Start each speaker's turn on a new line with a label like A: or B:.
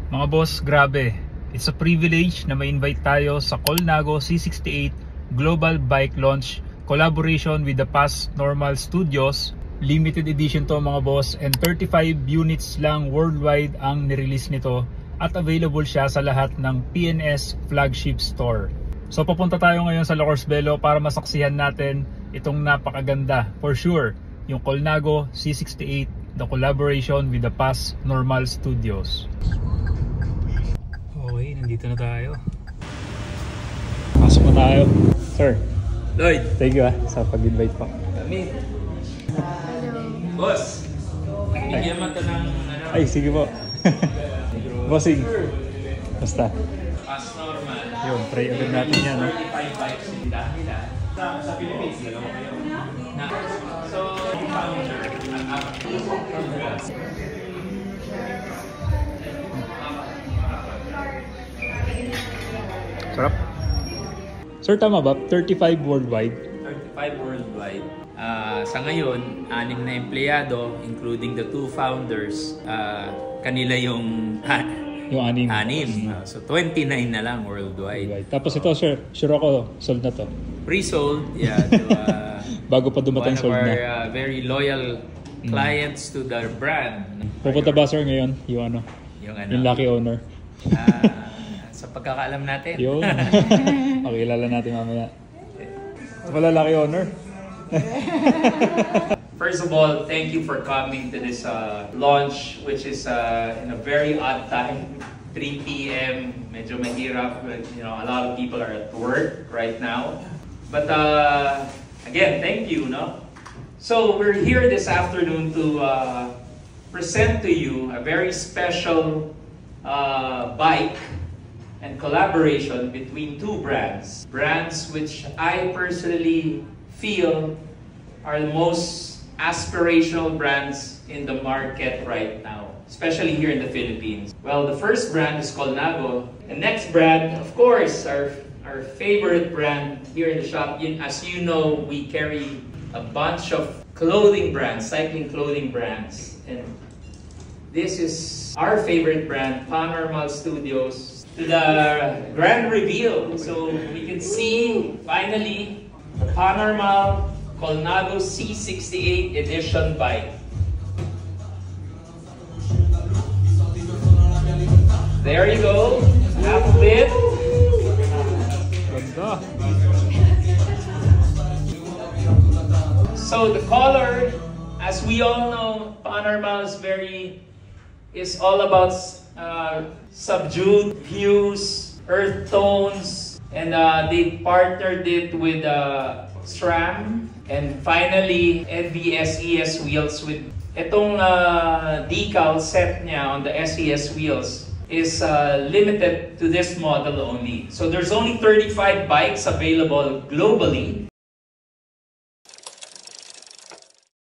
A: Mga boss, grabe. It's a privilege na ma-invite tayo sa Colnago C68 Global Bike Launch collaboration with the Past Normal Studios. Limited edition to mga boss and 35 units lang worldwide ang nirelease nito at available siya sa lahat ng PNS flagship store. So papunta tayo ngayon sa Lockers Bello para masaksihan natin itong napakaganda for sure, yung Colnago C68, the collaboration with the Past Normal Studios. Okay, nandito na tayo. Pasok na tayo. Sir,
B: Lloyd,
A: thank you sa pag-invite po.
B: kami. Boss, bigyan mo ito ng ano?
A: Ay, sige po. Bossing. Basta.
B: Past normal.
A: Yun, try agad natin yan. No?
B: 35 bikes yung dahan nila. Sa Philippines, dalawa kayo. So, founder at
A: Sarap. Sir, tama ba? 35 worldwide?
B: 35 worldwide. Sa ngayon, 6 na empleyado, including the 2 founders. Kanila yung
A: Yung 6.
B: 6. So 29 na lang worldwide.
A: Tapos ito, sir, sure ako, sold na to.
B: Pre-sold, yeah. To,
A: Bago pa dumating
B: one of
A: sold
B: our
A: na.
B: very loyal clients to the brand.
A: Pupunta ba, sir, ngayon? Yung ano? Yung lucky owner.
B: Sa pagkakaalam natin.
A: Yun. Pakilala natin mamaya. Ito pala lucky owner.
B: First of all, thank you for coming to this launch, which is in a very odd time, 3 p.m. Medyo mahirap, but, you know, a lot of people are at work right now. But again, thank you, no? So we're here this afternoon to present to you a very special bike and collaboration between 2 brands. Brands which I personally feel are the most aspirational brands in the market right now, especially here in the Philippines. Well, the first brand is Colnago. The next brand, of course, our favorite brand here in the shop. As you know, we carry a bunch of clothing brands, cycling clothing brands. And this is our favorite brand, Panormal Studios. To the grand reveal. So we can see, finally, the Panormal Colnago C68 edition bike. There you go, half of it. So the color, as we all know, Panormal is all about subdued hues, earth tones, and they partnered it with SRAM. And finally, NV SES wheels with itong decal set niya on the SES wheels is limited to this model only. So there's only 35 bikes available globally.